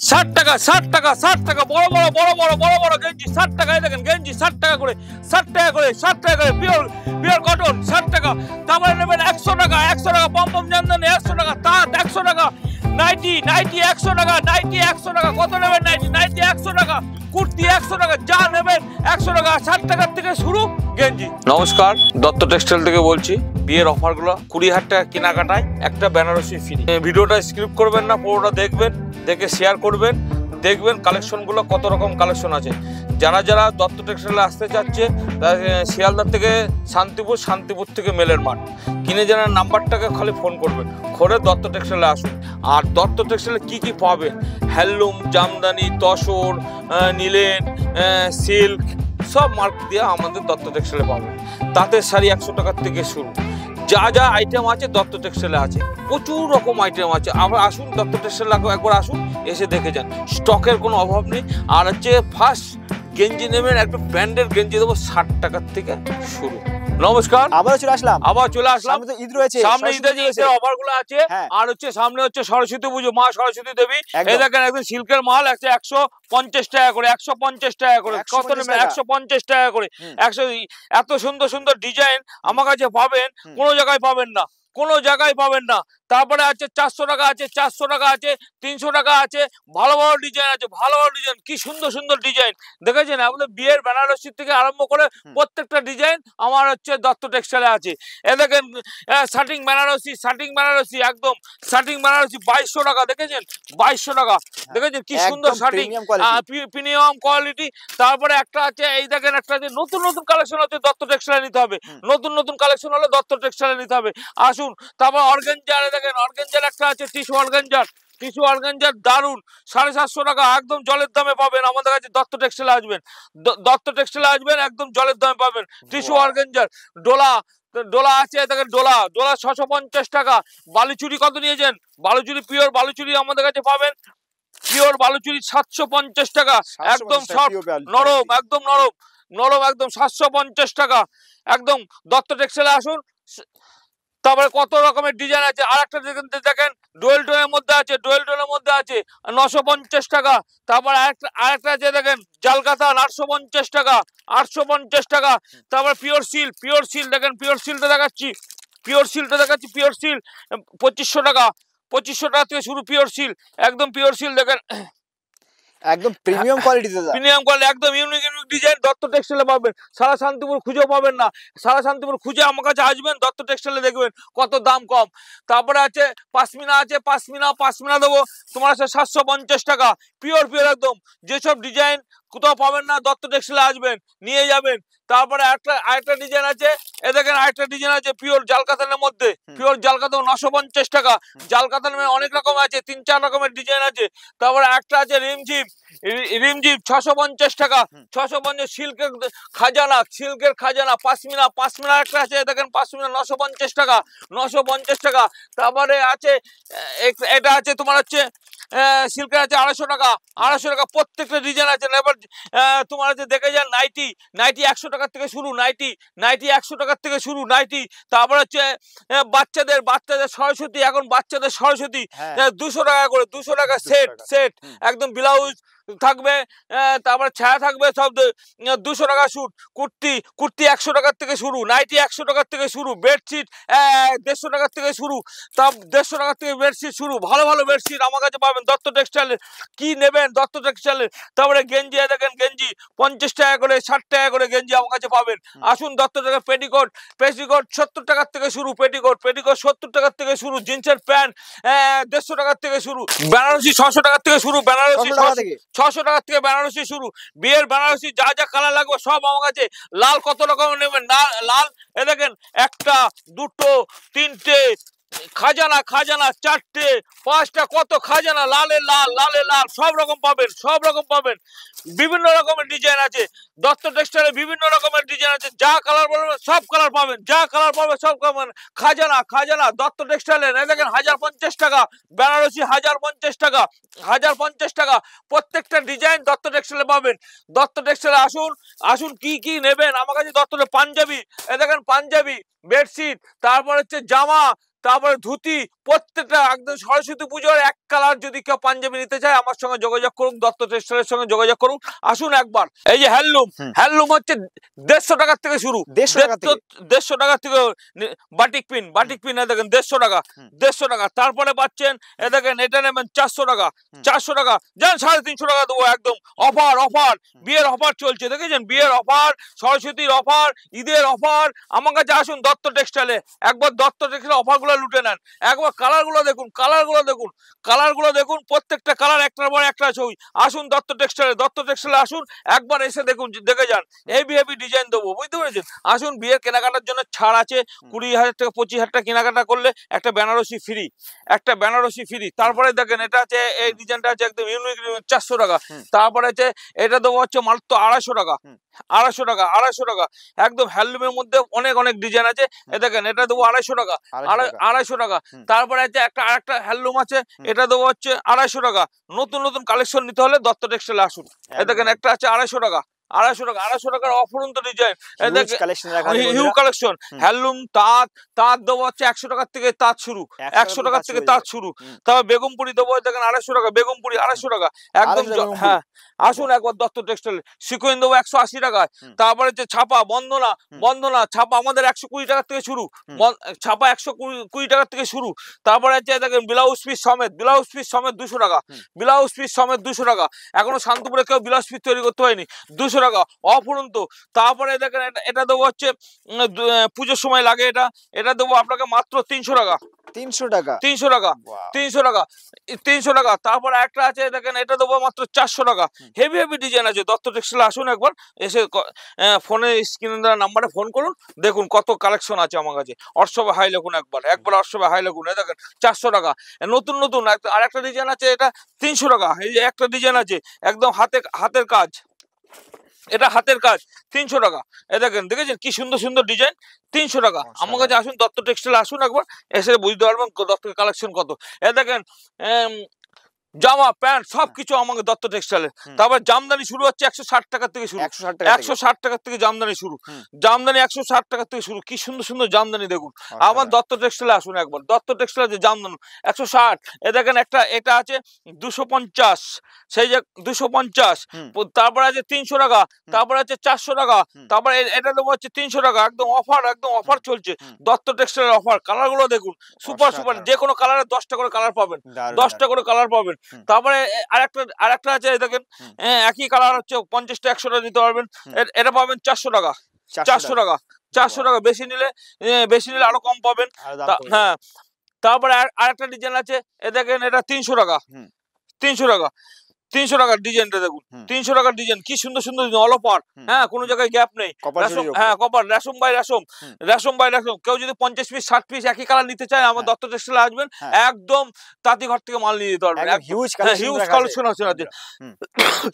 60 টাকা 60 টাকা 60 টাকা বড় বড় বড় বড় বড় বড় গেঞ্জি 60 টাকায় দেখেন গেঞ্জি 60 টাকা করে 60 টাকা করে 60 টাকা করে পিওর পিওর কটন 60 টাকা। তারপরে নেবেন 100 টাকা 100 টাকা পম্পম জামদানি 100 টাকা তাঁত 100 টাকা নাইটি নাইটি 100 টাকা নাইটি 100 টাকা কত নেবেন নাইটি নাইটি 100 টাকা কুর্তি 100 টাকা যা নেবেন 100 টাকা 60 টাকার থেকে শুরু গেঞ্জি। নমস্কার, দত্ত টেক্সটাইল থেকে বলছি। বিয়ের অফারগুলো 20,000 টাকা কেনাকাটায় একটা বেনারসি ফ্রি। ভিডিওটা স্কিপ করবেন না, পুরোটা দেখবেন, দেখে শেয়ার করবেন, দেখবেন কালেকশনগুলো কত রকম কালেকশন আছে। যারা যারা দত্ত টেক্সটাইলে আসতে চাচ্ছে শিয়ালদা থেকে শান্তিপুর, শান্তিপুর থেকে মেলের মাঠ কিনে জানার নাম্বারটাকে খালি ফোন করবেন, করে দত্ত টেক্সটাইলে আসুন। আর দত্ত টেক্সটাইলে কী কী পাবেন, হ্যান্ডলুম, জামদানি, তসর, নিলেন, সিল্ক সব মার্ক দিয়ে আমাদের দত্ত টেক্সটাইলে পাবেন। তাঁতের শাড়ি 100 টাকার থেকে শুরু। যা যা আইটেম আছে দত্ত টেক্সটাইলে আছে, প্রচুর রকম আইটেম আছে। আবার আসুন দত্ত টেক্সটাইলে একবার আসুন, এসে দেখে যান, স্টকের কোনো অভাব নেই। আর হচ্ছে ফার্স্ট গেঞ্জি নেবেন, একটা ব্র্যান্ডের গেঞ্জি দেবো 60 টাকার থেকে শুরু। নমস্কার, আবার চলে আসলাম। সামনে তো ঈদ রয়েছে, সামনে ঈদের অফারগুলো আছে। আর হচ্ছে সামনে হচ্ছে সরস্বতী পুজো, মা সরস্বতী দেবী। এই দেখেন একদম সিল্কের মাল আছে 150 টাকা করে 150 টাকা করে কত নেবেন 150 টাকা করে 100। এত সুন্দর সুন্দর ডিজাইন আমার কাছে পাবেন, কোনো জায়গায় পাবেন না, কোনো জায়গায় পাবেন না। তারপরে আছে 400 টাকা আছে, 400 টাকা আছে, 300 টাকা আছে। ভালো ভালো ডিজাইন আছে, ভালো ভালো ডিজাইন, কি সুন্দর সুন্দর ডিজাইন দেখেছেন। আমাদের বিয়ের বেনারসি থেকে আরম্ভ করে প্রত্যেকটা ডিজাইন আমার হচ্ছে দত্ত টেক্সটাইলে আছে। এ দেখেন শার্টিং বেনারসি, শার্টিং বেনারসি একদম শার্টিং বেনারসি 2200 টাকা দেখেছেন, 2200 টাকা দেখেছেন, কি সুন্দর শার্টিং, প্রিমিয়াম কোয়ালিটি। তারপরে একটা আছে, এই দেখেন একটা আছে নতুন নতুন কালেকশন আছে, দত্ত টেক্সটাইলে নিতে হবে। নতুন নতুন কালেকশন হলে দত্ত টেক্সটাইলে নিতে হবে, আসুন। তারপর অর্গানজার, দেখেন অর্গানজার একটা আছে, টিস্যু অর্গানজার, টিস্যু অর্গানজার দারুন 750 টাকা একদম জলের দামে পাবেন। আমাদের কাছে দত্ত টেক্সটাইলে আসবেন, দত্ত টেক্সটাইলে আসবেন, একদম জলের দামে পাবেন। টিস্যু অর্গানজার ডোলা, ডোলা আছে দেখেন, ডোলা ডোলা 650 টাকা। বালুচুরি কত নিয়েছেন, বালুচুরি পিওর বালুচুরি আমাদের কাছে পাবেন, পিওর বালুচুরি 750 টাকা একদম সফট নরম, একদম নরম নরম একদম 750 টাকা একদম। দত্ত টেক্সটাইলে আসুন। তারপরে কত রকমের ডিজাইন আছে। আর একটা দেখেন ডোয়েল টোনের মধ্যে আছে, ডোয়েল টোনের মধ্যে আছে 950 টাকা। তারপর আরেকটা আছে দেখেন জালকাতা 850 টাকা, 850 টাকা। তারপর পিওর সিল, পিওর সিল দেখেন, পিওর সিলটা দেখাচ্ছি, পিওর সিলটা দেখাচ্ছি, পিওর সিল 2500 টাকা, 2500 টাকা থেকে শুরু পিওর সিল, একদম পিওর সিল দেখেন, একদম প্রিমিয়াম কোয়ালিটি, প্রিমিয়াম কোয়ালিটি, একদম ইউনিক ইউনিক ডিজাইন দত্ত টেক্সটাইলে পাবেন। সারা শান্তিপুর খুঁজেও পাবেন না, সারা শান্তিপুর খুঁজে আমার কাছে আসবেন, দত্ত টেক্সটাইলে দেখবেন কত দাম কম। তারপরে আছে পাশমিনা আছে, পাশমিনা পাশমিনা দেবো তোমার আছে 750 টাকা পিওর পিওর একদম। যেসব ডিজাইন কোথাও পাবেন না দত্ত টেক্সটাইলে আসবেন, নিয়ে যাবেন। তারপরে আরেকটা ডিজাইন আছে, এ দেখেন আরেকটা ডিজাইন আছে পিওর জালকাতানের মধ্যে, পিওর জালকাতা 950 টাকা। জালকাতানের অনেক রকম আছে, 3-4 রকমের ডিজাইন আছে। তারপরে একটা আছে রিমঝিম, রিমঝিম 650 টাকা, 650 সিল্কের খাজানা, সিল্কের খাজানা পাশমিনা, পাশমিনা একটা আছে দেখেন, পাশমিনা 950 টাকা, 950 টাকা। তারপরে আছে এটা আছে তোমার হচ্ছে সিল্কের আছে 250 টাকা, 250 টাকা প্রত্যেকটা ডিজাইন আছে। এবার তোমার হচ্ছে দেখে যান নাইটি, নাইটি 100 টাকার থেকে শুরু, নাইটি নাইটি 100 টাকার থেকে শুরু নাইটি। তারপর হচ্ছে বাচ্চাদের সরস্বতী, এখন বাচ্চাদের সরস্বতী 200 টাকা করে, 200 টাকা সেট সেট একদম। ব্লাউজ থাকবে, তারপরে ছায়া থাকবে সব 200 টাকা শুট। কুর্তি, কুর্তি 100 টাকার থেকে শুরু, নাইটি 100 টাকার থেকে শুরু, বেডশিট 150 টাকার থেকে শুরু, তা 150 টাকার থেকে বেডশিট শুরু। ভালো ভালো বেডশিট আমার কাছে পাবেন দত্ত টেক্সটাইলে, কি নেবেন দত্ত টেক্সটাইলে। তারপরে গেঞ্জি দেখেন, গেঞ্জি 50 টাকা করে 60 টাকা করে গেঞ্জি আমার কাছে পাবেন, আসুন দত্ত টাকা। পেটিকোট, পেটিকোট 70 টাকার থেকে শুরু, পেটিকোট পেটিকোট 70 টাকার থেকে শুরু। জিন্সের প্যান্ট 150 টাকার থেকে শুরু। বেনারসি 600 টাকার থেকে শুরু, বেনারসি 600 টাকার থেকে বেনারসি শুরু। বিয়ের বেনারসি যা যা কালার লাগবে সব আমার কাছে। লাল কত রকম নেবেন না, লাল এ দেখেন 1টা 2টো 3টে খাজানা, খাজানা 4টে 5টা, কত খাজানা, লালে লাল, লালে লাল সব রকম পাবেন, সব রকম পাবেন। বিভিন্ন রকমের ডিজাইন আছে দত্ত টেক্সটাইলে, বিভিন্ন রকমের ডিজাইন আছে। যা কালার বলবেন সব কালার পাবেন, যা কালার পাবেন সব পাবেন। খাজানা, খাজানা দত্ত টেক্সটাইলে দেখেন 1050 টাকা, বেনারসি 1050 টাকা, 1050 টাকা প্রত্যেকটা ডিজাইন দত্ত টেক্সটাইলে পাবেন। দত্ত টেক্সটাইলে আসুন, আসুন কি কি নেবেন আমার কাছে দত্ত। পাঞ্জাবি এ দেখেন, পাঞ্জাবি বেডশিট, তারপর হচ্ছে জামা, তারপরে ধুতি প্রত্যেকটা একদম সরস্বতী পুজোর এক কালার যদি কেউ পাঞ্জাবি নিতে চায় আমার সঙ্গে যোগাযোগ করুন, দত্ত টেক্সটাইলের সঙ্গে যোগাযোগ করুন। আসুন একবার। এই যে হ্যান্ডলুম, হ্যান্ডলুম হচ্ছে 150 টাকার থেকে শুরু, 150 টাকা থেকে বাটিক পিন দেখেন 150 টাকা, 150 টাকা। তারপরে পাচ্ছেন এ দেখেন এটা নেবেন 400 টাকা, 400 টাকা যান 350 টাকা দেবো একদম অফার। বিয়ের অফার চলছে, দেখেছেন বিয়ের অফার, সরস্বতীর অফার, ঈদের অফার। আমার কাছে আসুন দত্ত টেক্সটাইলে, একবার দত্ত টেক্সটাইলে অফারগুলো লুটে নেন। একবার কালারগুলো দেখুন, কালারগুলো দেখুন, প্রত্যেকটা কালার একটার পর একটা ছবি। আসুন দত্ত টেক্সটাইলে আসুন একবার, এসে দেখুন, দেখে যান। হেভি ডিজাইন দেবো, বুঝতে পেরেছেন। আসুন, বিয়ের কেনাকাটার জন্য ছাড় আছে, 20,000 টাকা 25,000 টাকা কেনাকাটা করলে একটা বেনারসি ফ্রি, তারপরে দেখেন এটা আছে, এই ডিজাইনটা আছে একদম ইউনিক, 400 টাকা। তারপরে আছে এটা দেবো হচ্ছে মাত্র 250 টাকা, 250 টাকা। একদম হ্যান্ডলুমের মধ্যে অনেক ডিজাইন আছে। এ দেখেন এটা দেবো 250 টাকা, 250 টাকা। তারপরে আছে আরেকটা হ্যান্ডলুম আছে, এটা দেবো হচ্ছে 250 টাকা। নতুন কালেকশন নিতে হলে দত্ত টেক্সটাইলে আসুন। এ দেখেন একটা আছে 250 টাকা, 250 টাকার অফুরন্ত ডিজাইন, হিউ কালেকশন। হ্যান্ডলুম তাঁত দেবো হচ্ছে 100 টাকার থেকে তাঁত শুরু, 100 টাকার থেকে তাঁত শুরু। তারপর বেগমপুরি দেবো দেখেন 250 টাকা, বেগমপুরি 250 টাকা একদম। হ্যাঁ, আসুন একবার দত্ত টেক্সটাইল। সিকোয়েন্স দেবো 180 টাকায়। তারপরে হচ্ছে ছাপা, বন্দনা ছাপা আমাদের 120 টাকার থেকে শুরু, ছাপা 120 টাকার থেকে শুরু। তারপরে হচ্ছে দেখেন ব্লাউজ পিস সমেত 200 টাকা, ব্লাউজ পিস সমেত 200 টাকা। এখনো শান্তিপুরে কেউ ব্লাউজ পিস তৈরি করতে হয়নি, 200 টাকা অফুরন্ত। তারপরে দেখেন এটা দেবো হচ্ছে পুজোর সময় লাগে, এটা দেবো আপনাকে মাত্র 300 টাকা, 300 টাকা। তারপরে একটা আছে দেখেন এটা দেবো মাত্র 400 টাকা। হেভি ডিজাইন আছে। দত্ত টেক্সটাইলে আসুন একবার, এসে ফোনে স্ক্রিনে দেওয়া নাম্বারে ফোন করুন, দেখুন কত কালেকশন আছে আমার কাছে। হোয়াটসঅ্যাপে হাই লিখুন একবার হোয়াটসঅ্যাপে হাই লিখুন। এই দেখেন 400 টাকা। নতুন আরেকটা ডিজাইন আছে, এটা 300 টাকা। এই যে একটা ডিজাইন আছে একদম হাতের কাজ, এটা হাতের কাজ, 300 টাকা। এ দেখেছেন কি সুন্দর ডিজাইন, 300 টাকা। আমার কাছে আসুন দত্ত টেক্সটাইলে আসুন একবার, এসে বুঝতে পারবেন দত্তের কালেকশন কত। এ দেখেন জামা প্যান্ট সবকিছু আমাকে দত্ত টেক্সটাইলে। তারপর জামদানি শুরু হচ্ছে 160 টাকা থেকে শুরু, 160 টাকা থেকে জামদানি শুরু, জামদানি 160 টাকা থেকে শুরু। কি সুন্দর জামদানি দেখুন। আমার দত্ত টেক্সটাইলে আসুন একবার, দত্ত টেক্সটাইলে যে জামদানি 160। এ দেখেন এটা আছে 250, সেই যে 250। তারপরে আছে 300 টাকা, তারপরে আছে 400 টাকা। তারপরে এটা দেবো হচ্ছে 300 টাকা, একদম অফার চলছে দত্ত টেক্সটাইলের অফার। কালারগুলো দেখুন, সুপার যে কোনো কালারে 10টা করে কালার পাবেন, 10টা করে কালার পাবেন। তারপরে আরেকটা আছে দেখেন, একই কালার হচ্ছে 50টা 100টা দিতে পারবেন। এটা পাবেন 400 টাকা, 400 টাকা। বেশি নিলে আরো কম পাবেন। হ্যাঁ, তারপরে আরেকটা ডিজাইন আছে, এ দেখেন এটা 300 টাকা, 300 টাকার ডিজাইনটা দেখুন, 300 টাকার ডিজাইন। কি সুন্দর অল ওভার। হ্যাঁ, কোনো জায়গায় গ্যাপ নেই। হ্যাঁ, কপার রেশম বাই রেশম। কেউ যদি 50 পিস 60 পিস একই কালার নিতে চায় আমার দত্ত টেক্সটাইলে আসবেন, একদম তাঁতি ঘর থেকে মাল নিয়ে যেতে পারবেন। হিউজ কালেকশন আছে।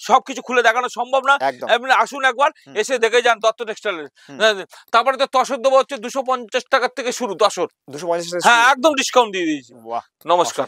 সবকিছু খুলে দেখানো সম্ভব না, আপনি আসুন একবার, এসে দেখে যান দত্ত টেক্সটাইলের। তারপরে তো তসর দেবো হচ্ছে 250 টাকার থেকে শুরু, তসর 250। হ্যাঁ, একদম ডিসকাউন্ট দিয়ে দিয়েছি। নমস্কার।